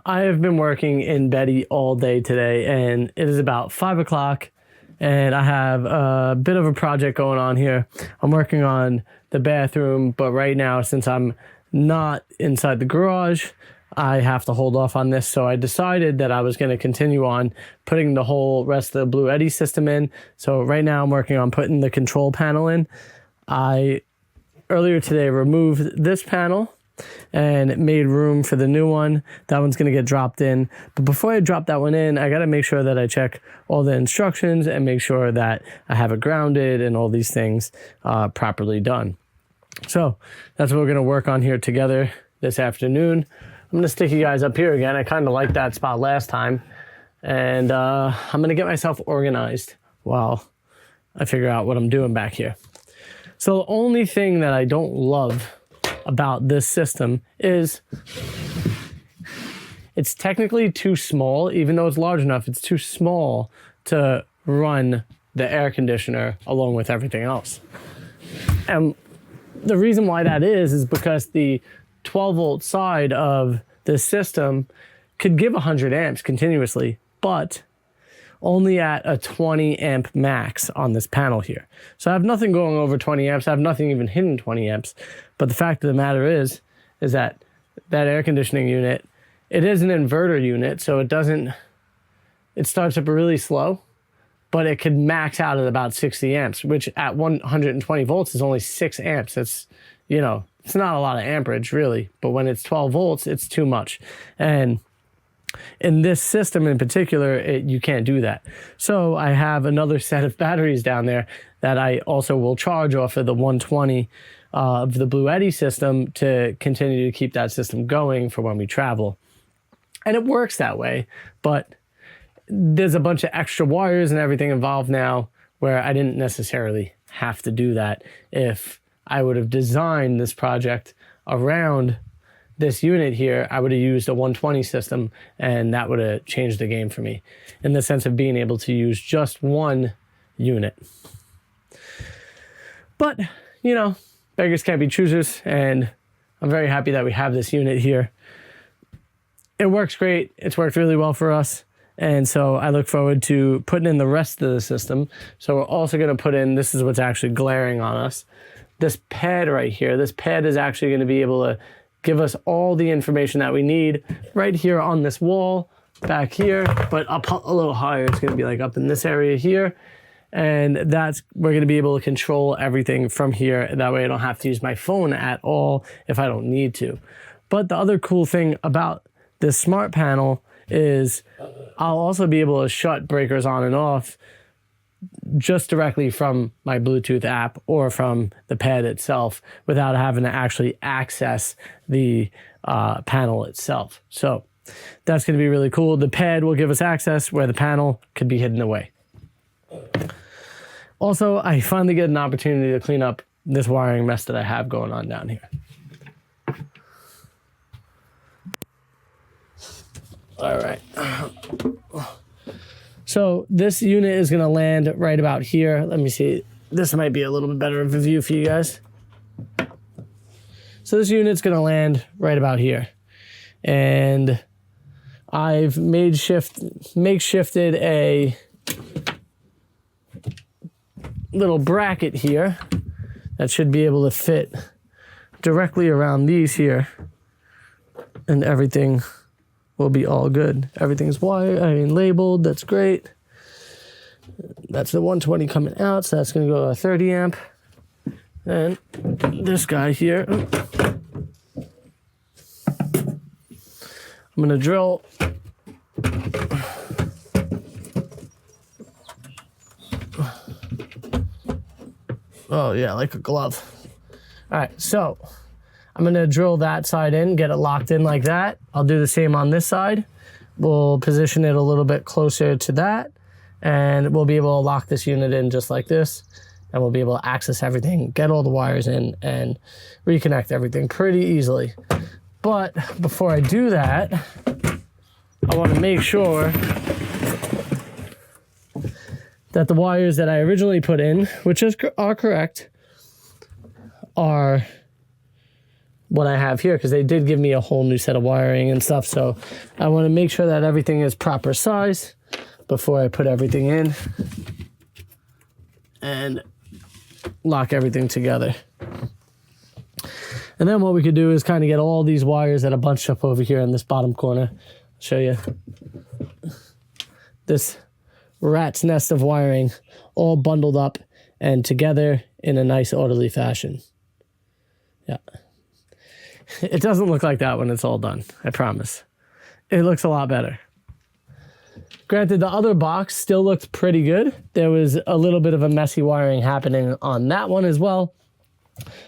I have been working in Betty all day today, and it is about 5 o'clock, and I have a bit of a project going on here. I'm working on the bathroom, but right now, since I'm not inside the garage, I have to hold off on this. So I decided that I was going to continue on putting the whole rest of the Blue Eddy system in. So right now I'm working on putting the control panel in. I earlier today removed this panel and made room for the new one. That one's going to get dropped in. But before I drop that one in, I got to make sure that I check all the instructions and make sure that I have it grounded and all these things properly done. So that's what we're going to work on here together this afternoon. I'm going to stick you guys up here again. I kind of liked that spot last time. And I'm going to get myself organized while I figure out what I'm doing back here. So the only thing that I don't love about this system is it's technically too small. Even though it's large enough, it's too small to run the air conditioner along with everything else. And the reason why that is because the 12 volt side of this system could give 100 amps continuously, but only at a 20 amp max on this panel here. So I have nothing going over 20 amps. I have nothing even hitting 20 amps. But the fact of the matter is that that air conditioning unit, it is an inverter unit, so it starts up really slow, but it could max out at about 60 amps, which at 120 volts is only 6 amps. It's, you know, it's not a lot of amperage really, but when it's 12 volts, it's too much. And in this system in particular, you can't do that. So I have another set of batteries down there that I also will charge off of the 120 of the Blue Eddy system to continue to keep that system going for when we travel. And it works that way, but there's a bunch of extra wires and everything involved now where I didn't necessarily have to do that if I would have designed this project around this unit here. I would have used a 120 system, and that would have changed the game for me in the sense of being able to use just one unit. But, you know, beggars can't be choosers, and I'm very happy that we have this unit here. It works great. It's worked really well for us. And so I look forward to putting in the rest of the system. So we're also going to put in, this is what's actually glaring on us, this pad right here. This pad is actually going to be able to give us all the information that we need right here on this wall back here, but up a little higher. It's going to be like up in this area here. And we're going to be able to control everything from here. That way I don't have to use my phone at all if I don't need to. But the other cool thing about this smart panel is I'll also be able to shut breakers on and off just directly from my Bluetooth app or from the pad itself without having to actually access the panel itself. So that's going to be really cool. The pad will give us access where the panel could be hidden away. Also, I finally get an opportunity to clean up this wiring mess that I have going on down here. All right. So this unit is going to land right about here. Let me see. This might be a little bit better of a view for you guys. So this unit's going to land right about here. And I've makeshifted a little bracket here that should be able to fit directly around these here. And everything will be all good. Everything's labeled. That's great. That's the 120 coming out, so that's going to go to a 30 amp. And this guy here, I'm going to drill oh yeah, like a glove. All right, so I'm going to drill that side in, get it locked in like that. I'll do the same on this side. We'll position it a little bit closer to that, and we'll be able to lock this unit in just like this, and we'll be able to access everything, get all the wires in, and reconnect everything pretty easily. But before I do that, I want to make sure that the wires that I originally put in, which are correct, are what I have here, because they did give me a whole new set of wiring and stuff. So I want to make sure that everything is proper size before I put everything in and lock everything together. And then what we could do is kind of get all these wires that are bunched up over here in this bottom corner. I'll show you this rat's nest of wiring all bundled up and together in a nice orderly fashion. Yeah. It doesn't look like that when it's all done, I promise. It looks a lot better. Granted, the other box still looked pretty good. There was a little bit of a messy wiring happening on that one as well.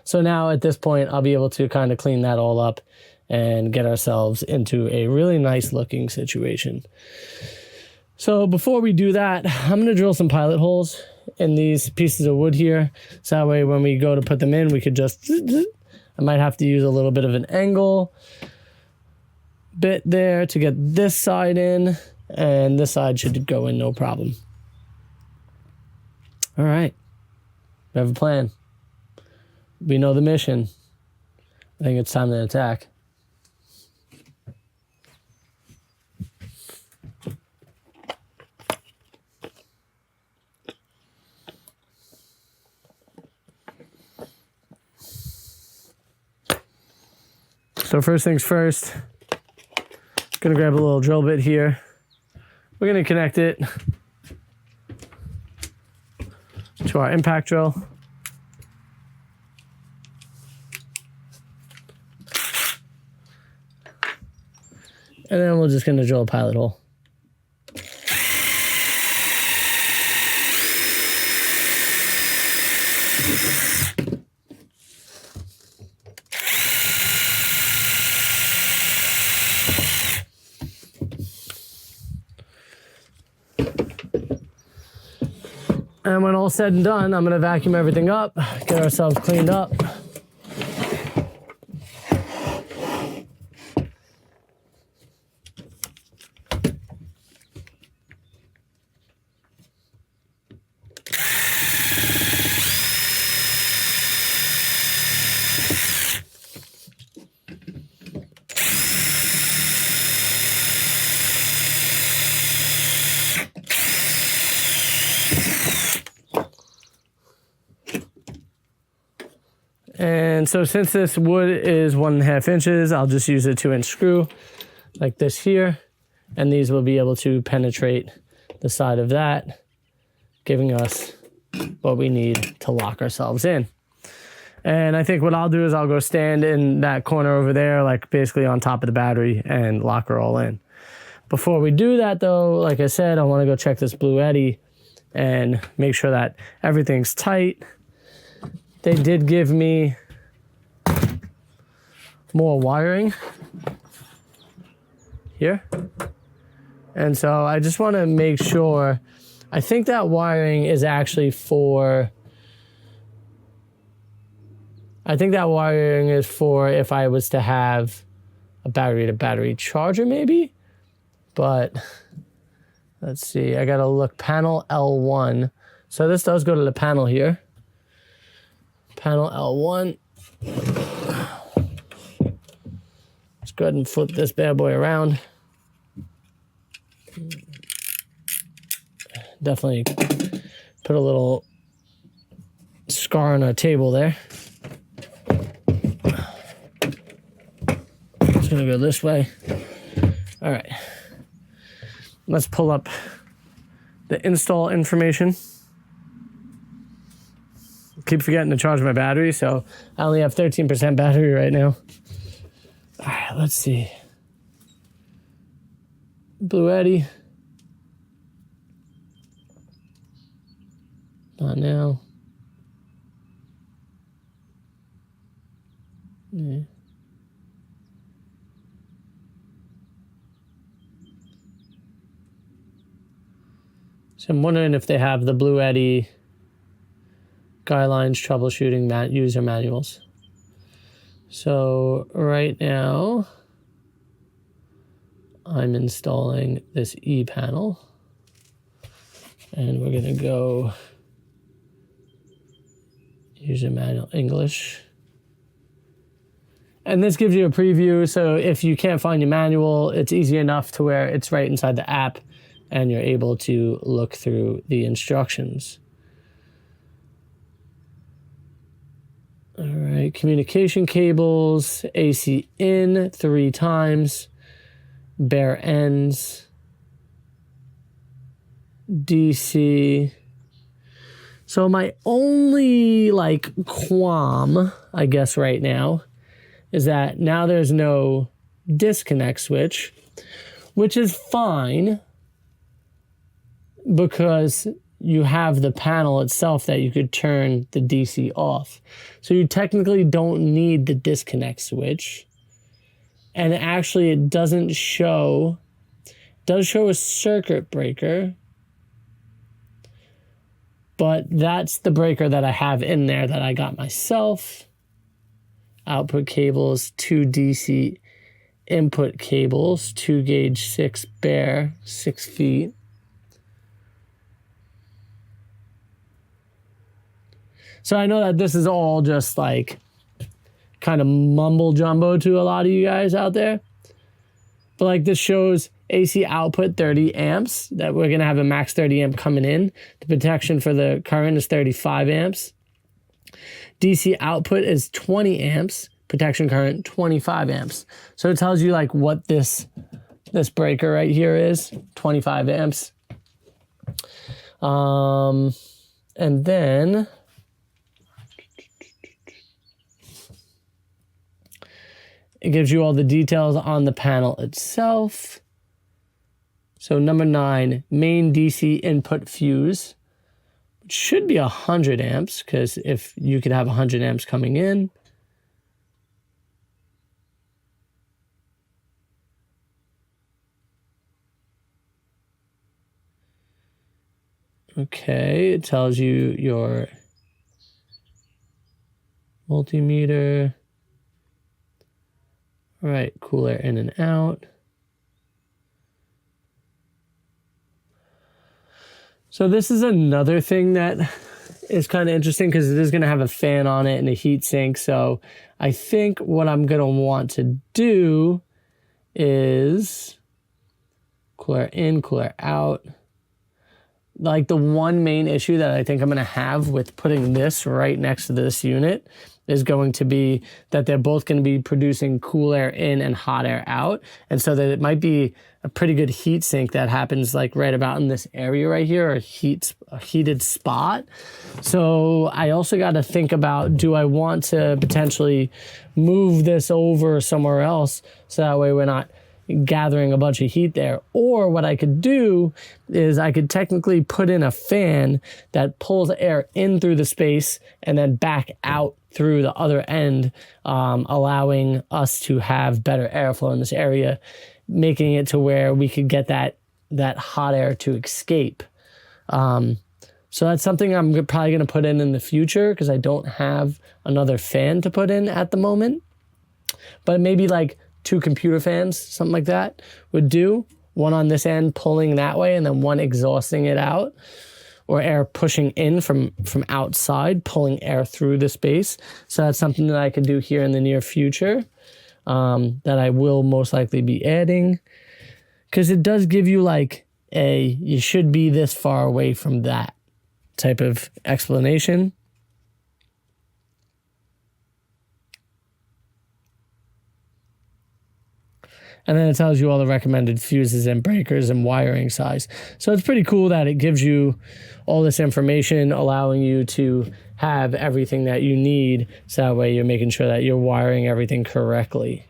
So now at this point, I'll be able to kind of clean that all up and get ourselves into a really nice looking situation. So before we do that, I'm going to drill some pilot holes in these pieces of wood here. So that way when we go to put them in, we could just, I might have to use a little bit of an angle bit there to get this side in, and this side should go in no problem. All right, we have a plan. We know the mission. I think it's time to attack. So first things first, gonna grab a little drill bit here. We're gonna connect it to our impact drill. And then we're just gonna drill a pilot hole. And when all said and done, I'm gonna vacuum everything up, get ourselves cleaned up. And so since this wood is 1.5 inches, I'll just use a 2-inch screw like this here. And these will be able to penetrate the side of that, giving us what we need to lock ourselves in. And I think what I'll do is I'll go stand in that corner over there, like basically on top of the battery, and lock her all in. Before we do that though, like I said, I want to go check this Blue Eddy and make sure that everything's tight. They did give me more wiring here. And so I just want to make sure, I think that wiring is actually for, I think that wiring is for if I was to have a battery to battery charger maybe, but let's see, I got to look, panel L1. So this does go to the panel here. Panel L1. Let's go ahead and flip this bad boy around. Definitely put a little scar on our table there. It's gonna go this way. All right. Let's pull up the install information. Keep forgetting to charge my battery, so I only have 13% battery right now. All right, let's see. Blue Eddy. Not now. Yeah. So I'm wondering if they have the Blue Eddy guidelines, troubleshooting, user manuals. So right now, I'm installing this E panel, and we're gonna go user manual English. And this gives you a preview, so if you can't find your manual, it's easy enough to where it's right inside the app and you're able to look through the instructions. All right, communication cables, AC in 3 times, bare ends, DC. So my only like qualm, I guess right now, is that now there's no disconnect switch, which is fine because you have the panel itself that you could turn the DC off. So you technically don't need the disconnect switch. And actually it does show a circuit breaker, but that's the breaker that I have in there that I got myself. Output cables, 2 DC input cables, 2 gauge 6 bare, 6 feet. So I know that this is all just like kind of mumble jumbo to a lot of you guys out there. But like this shows AC output 30 amps, that we're going to have a max 30 amp coming in. The protection for the current is 35 amps. DC output is 20 amps, protection current 25 amps. So it tells you like what this breaker right here is, 25 amps. And then it gives you all the details on the panel itself. So number 9, main DC input fuse. It should be 100 amps, because if you could have 100 amps coming in. Okay, it tells you your multimeter. All right, cool air in and out. So this is another thing that is kind of interesting because it is going to have a fan on it and a heat sink. So I think what I'm going to want to do is cool air in, cool air out. Like the one main issue that I think I'm going to have with putting this right next to this unit is going to be that they're both going to be producing cool air in and hot air out. And so that it might be a pretty good heat sink that happens like right about in this area right here, a heated spot. So I also got to think about, do I want to potentially move this over somewhere else so that way we're not gathering a bunch of heat there? Or what I could do is I could technically put in a fan that pulls air in through the space and then back out through the other end, allowing us to have better airflow in this area, making it to where we could get that hot air to escape. So that's something I'm probably going to put in the future because I don't have another fan to put in at the moment. But maybe like 2 computer fans, something like that would do. One on this end pulling that way and then one exhausting it out, or air pushing in from outside, pulling air through the space. So that's something that I could do here in the near future, that I will most likely be adding. Because it does give you like you should be this far away from that type of explanation. And then it tells you all the recommended fuses and breakers and wiring size. So it's pretty cool that it gives you all this information, allowing you to have everything that you need. So that way you're making sure that you're wiring everything correctly.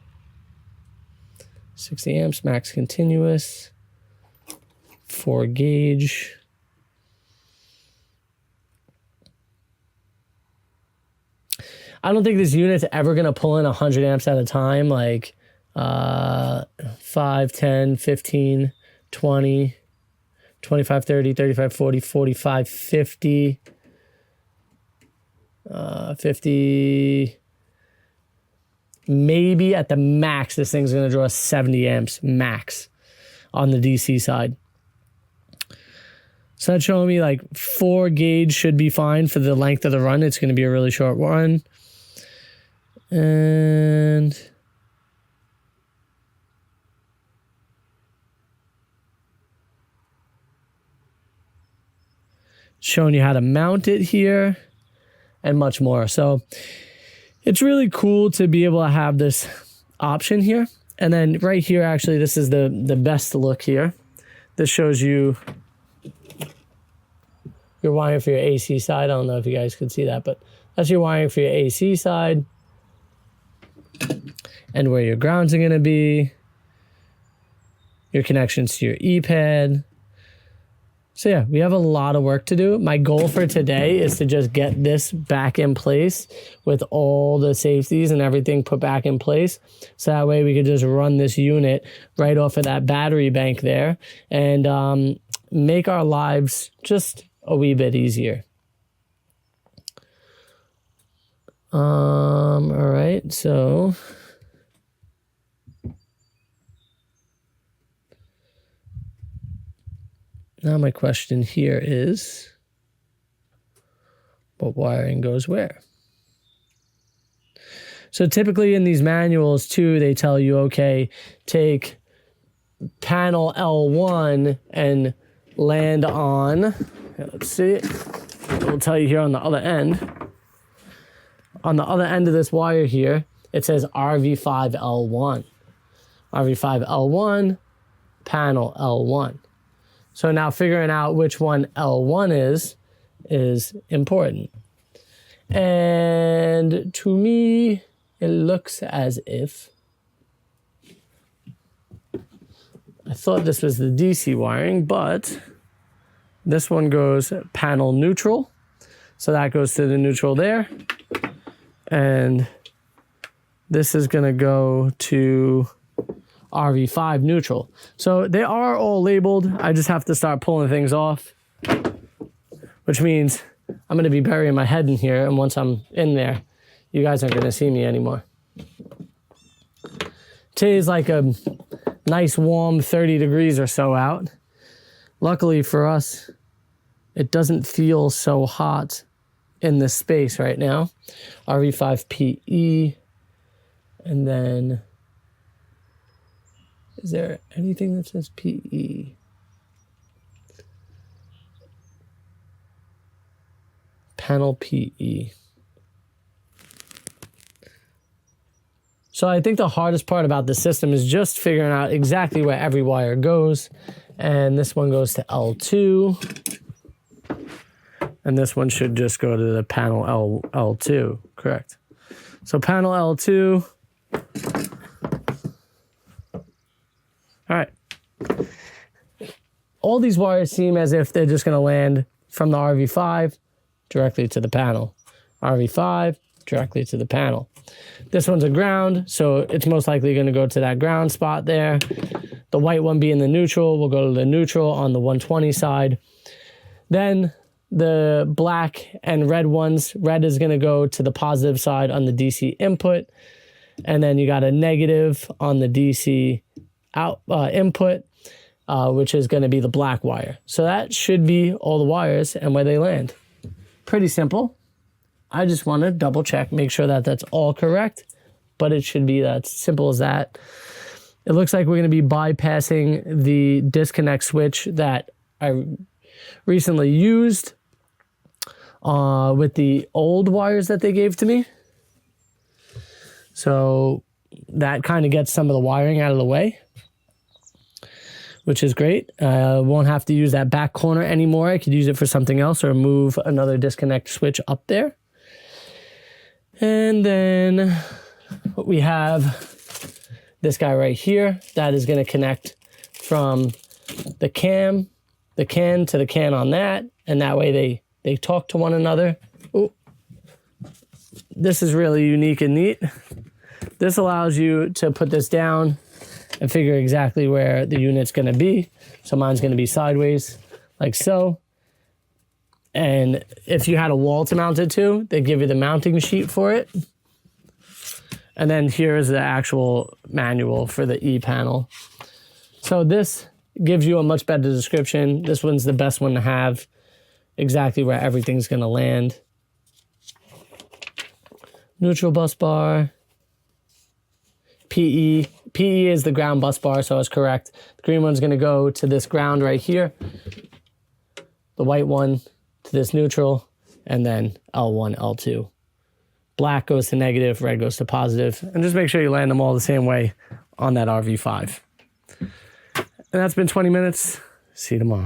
60 amps, max continuous, 4 gauge. I don't think this unit's ever going to pull in 100 amps at a time, like 5, 10, 15, 20, 25, 30, 35, 40, 45, 50, 50. Maybe at the max, this thing's going to draw 70 amps max on the DC side. So that's showing me like 4 gauge should be fine for the length of the run. It's going to be a really short run. And showing you how to mount it here and much more. So it's really cool to be able to have this option here. And then right here, actually, this is the best look here. This shows you your wiring for your AC side. I don't know if you guys could see that, but that's your wiring for your AC side and where your grounds are going to be, your connections to your E-pad. So yeah, we have a lot of work to do. My goal for today is to just get this back in place with all the safeties and everything put back in place. So that way we could just run this unit right off of that battery bank there and make our lives just a wee bit easier. All right, so now my question here is, what wiring goes where? So typically in these manuals too, they tell you, okay, take panel L1 and land on, let's see, it will tell you here on the other end. On the other end of this wire here, it says RV5L1. RV5L1, panel L1. So now figuring out which one L1 is important. And to me, it looks as if, I thought this was the DC wiring, but this one goes panel neutral. So that goes to the neutral there. And this is gonna go to RV5 neutral. So they are all labeled. I just have to start pulling things off, which means I'm gonna be burying my head in here. And once I'm in there, you guys aren't gonna see me anymore. Today's like a nice warm 30 degrees or so out. Luckily for us, it doesn't feel so hot in this space right now. RV5PE, and then is there anything that says PE? Panel PE. So I think the hardest part about the system is just figuring out exactly where every wire goes. And this one goes to L2. And this one should just go to the panel L2, correct? So panel L2. All right. All these wires seem as if they're just going to land from the RV5 directly to the panel. RV5 directly to the panel. This one's a ground, so it's most likely going to go to that ground spot there. The white one being the neutral will go to the neutral on the 120 side. Then the black and red ones, red is going to go to the positive side on the DC input. And then you got a negative on the DC out input, which is going to be the black wire. So that should be all the wires and where they land. Pretty simple. I just want to double check, make sure that that's all correct, but it should be that simple as that. It looks like we're going to be bypassing the disconnect switch that I recently used with the old wires that they gave to me. So that kind of gets some of the wiring out of the way, which is great. I won't have to use that back corner anymore. I could use it for something else or move another disconnect switch up there. And then we have this guy right here that is going to connect from the can to the can on that. And that way they talk to one another. Ooh. This is really unique and neat. This allows you to put this down and figure exactly where the unit's going to be. So mine's going to be sideways like so. And if you had a wall to mount it to, they give you the mounting sheet for it. And then here is the actual manual for the E panel. So this gives you a much better description. This one's the best one to have, exactly where everything's going to land. Neutral bus bar. PE. PE is the ground bus bar, so I was correct. The green one's gonna go to this ground right here. The white one to this neutral, and then L1, L2. Black goes to negative, red goes to positive, and just make sure you land them all the same way on that RV5. And that's been 20 minutes. See you tomorrow.